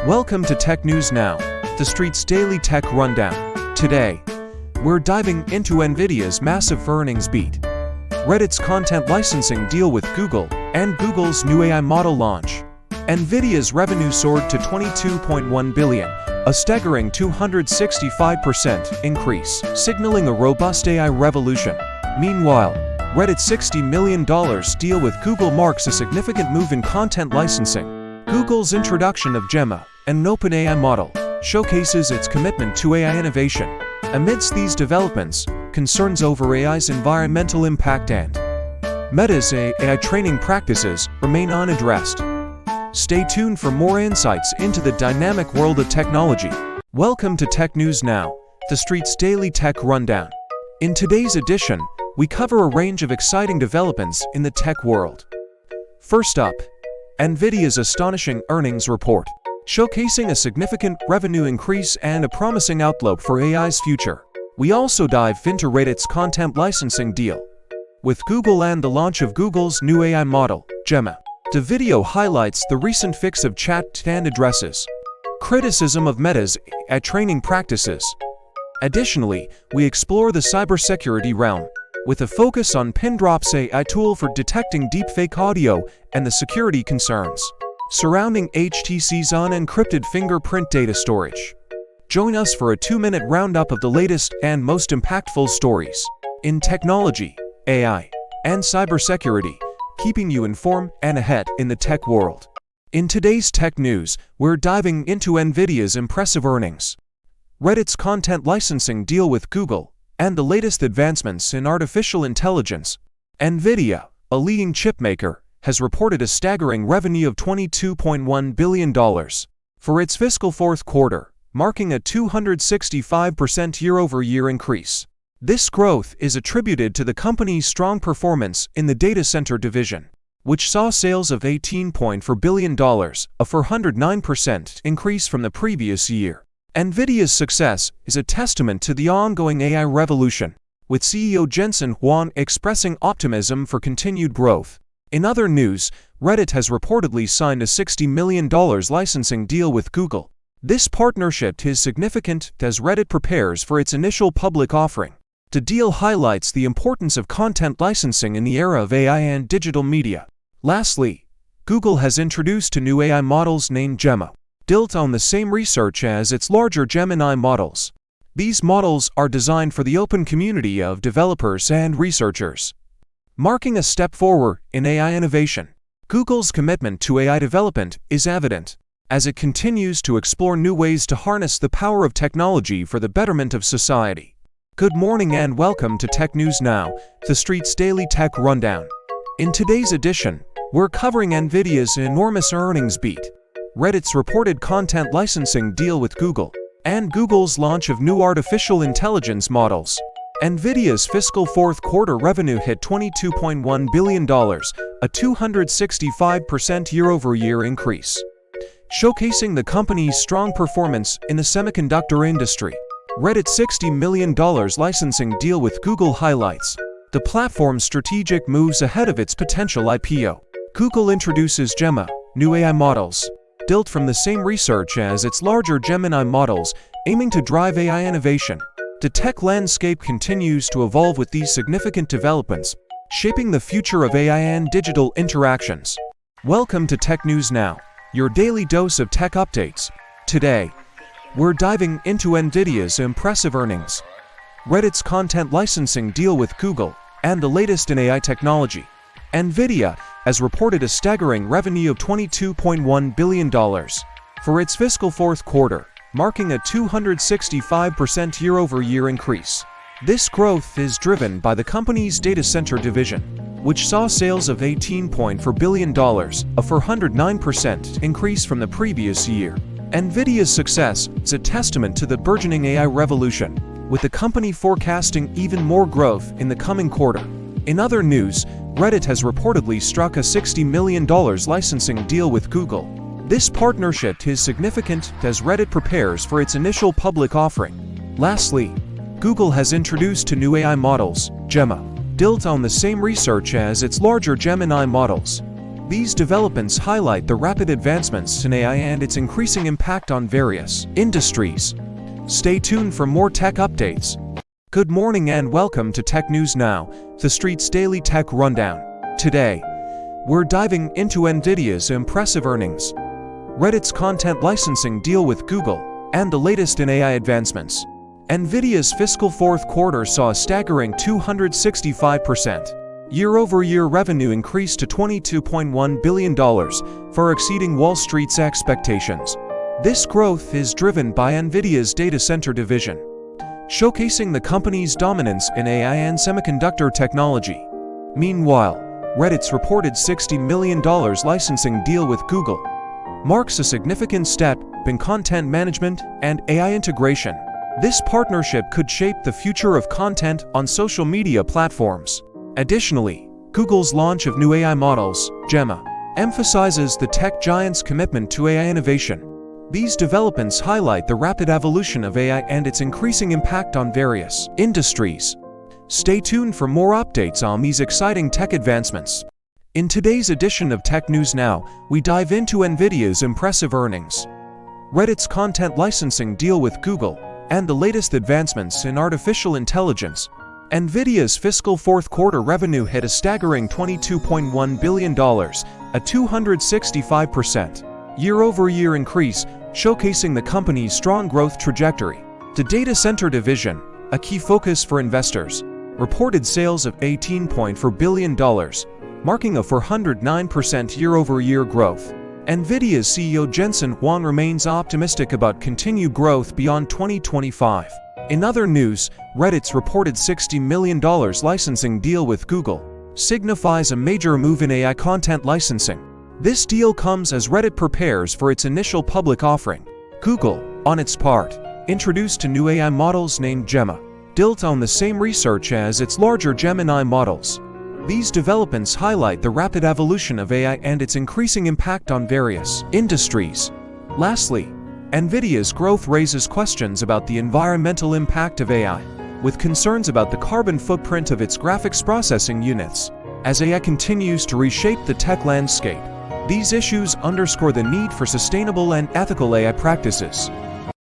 Welcome to Tech News Now, TheStreet's daily tech rundown. Today, we're diving into Nvidia's massive earnings beat, Reddit's content licensing deal with Google, and Google's new AI model launch. Nvidia's revenue soared to $22.1 billion, a staggering 265% increase, signaling a robust AI revolution. Meanwhile, Reddit's $60 million deal with Google marks a significant move in content licensing. Google's introduction of Gemma, an open AI model, showcases its commitment to AI innovation. Amidst these developments, concerns over AI's environmental impact and Meta's AI training practices remain unaddressed. Stay tuned for more insights into the dynamic world of technology. Welcome to Tech News Now, TheStreet's daily tech rundown. In today's edition, we cover a range of exciting developments in the tech world. First up, Nvidia's astonishing earnings report, showcasing a significant revenue increase and a promising outlook for AI's future. We also dive into Reddit's content licensing deal with Google and the launch of Google's new AI model, Gemma. The video highlights the recent fix of chat and addresses criticism of Meta's AI training practices. Additionally, we explore the cybersecurity realm, with a focus on Pindrop's AI tool for detecting deepfake audio and the security concerns surrounding HTC's unencrypted fingerprint data storage. Join us for a 2-minute roundup of the latest and most impactful stories in technology, AI, and cybersecurity, keeping you informed and ahead in the tech world. In today's tech news, we're diving into Nvidia's impressive earnings, Reddit's content licensing deal with Google, and the latest advancements in artificial intelligence. Nvidia, a leading chipmaker, has reported a staggering revenue of $22.1 billion for its fiscal fourth quarter, marking a 265% year-over-year increase. This growth is attributed to the company's strong performance in the data center division, which saw sales of $18.4 billion, a 409% increase from the previous year. Nvidia's success is a testament to the ongoing AI revolution, with CEO Jensen Huang expressing optimism for continued growth. In other news, Reddit has reportedly signed a $60 million licensing deal with Google. This partnership is significant as Reddit prepares for its initial public offering. The deal highlights the importance of content licensing in the era of AI and digital media. Lastly, Google has introduced two new AI models named Gemma, built on the same research as its larger Gemini models. These models are designed for the open community of developers and researchers, marking a step forward in AI innovation. Google's commitment to AI development is evident, as it continues to explore new ways to harness the power of technology for the betterment of society. Good morning and welcome to Tech News Now, TheStreet's daily tech rundown. In today's edition, we're covering Nvidia's enormous earnings beat, Reddit's reported content licensing deal with Google, and Google's launch of new artificial intelligence models. Nvidia's fiscal fourth quarter revenue hit $22.1 billion, a 265% year-over-year increase, showcasing the company's strong performance in the semiconductor industry. Reddit's $60 million licensing deal with Google highlights the platform's strategic moves ahead of its potential IPO. Google introduces Gemma, new AI models, built from the same research as its larger Gemini models, aiming to drive AI innovation. The tech landscape continues to evolve with these significant developments, shaping the future of AI and digital interactions. Welcome to Tech News Now, your daily dose of tech updates. Today, we're diving into Nvidia's impressive earnings, Reddit's content licensing deal with Google, and the latest in AI technology. Nvidia has reported a staggering revenue of $22.1 billion for its fiscal fourth quarter, marking a 265% year-over-year increase. This growth is driven by the company's data center division, which saw sales of $18.4 billion, a 409% increase from the previous year. Nvidia's success is a testament to the burgeoning AI revolution, with the company forecasting even more growth in the coming quarter. In other news, Reddit has reportedly struck a $60 million licensing deal with Google. This partnership is significant as Reddit prepares for its initial public offering. Lastly, Google has introduced two new AI models, Gemma, built on the same research as its larger Gemini models. These developments highlight the rapid advancements in AI and its increasing impact on various industries. Stay tuned for more tech updates. Good morning and welcome to Tech News Now, TheStreet's daily tech rundown. Today, we're diving into Nvidia's impressive earnings, Reddit's content licensing deal with Google, and the latest in AI advancements. Nvidia's fiscal fourth quarter saw a staggering 265% year-over-year revenue increase to $22.1 billion, far exceeding Wall Street's expectations. This growth is driven by Nvidia's data center division, showcasing the company's dominance in AI and semiconductor technology. Meanwhile, Reddit's reported $60 million licensing deal with Google marks a significant step in content management and AI integration. This partnership could shape the future of content on social media platforms. Additionally, Google's launch of new AI models, Gemma, emphasizes the tech giant's commitment to AI innovation. These developments highlight the rapid evolution of AI and its increasing impact on various industries. Stay tuned for more updates on these exciting tech advancements. In today's edition of Tech News Now, we dive into Nvidia's impressive earnings, Reddit's content licensing deal with Google, and the latest advancements in artificial intelligence. Nvidia's fiscal fourth quarter revenue hit a staggering $22.1 billion, a 265% year-over-year increase, showcasing the company's strong growth trajectory. The data center division, a key focus for investors, reported sales of $18.4 billion, marking a 409% year-over-year growth. Nvidia's CEO Jensen Huang remains optimistic about continued growth beyond 2025. In other news, Reddit's reported $60 million licensing deal with Google signifies a major move in AI content licensing. This deal comes as Reddit prepares for its initial public offering. Google, on its part, introduced two new AI models named Gemma, built on the same research as its larger Gemini models. These developments highlight the rapid evolution of AI and its increasing impact on various industries. Lastly, Nvidia's growth raises questions about the environmental impact of AI, with concerns about the carbon footprint of its graphics processing units. As AI continues to reshape the tech landscape, these issues underscore the need for sustainable and ethical AI practices.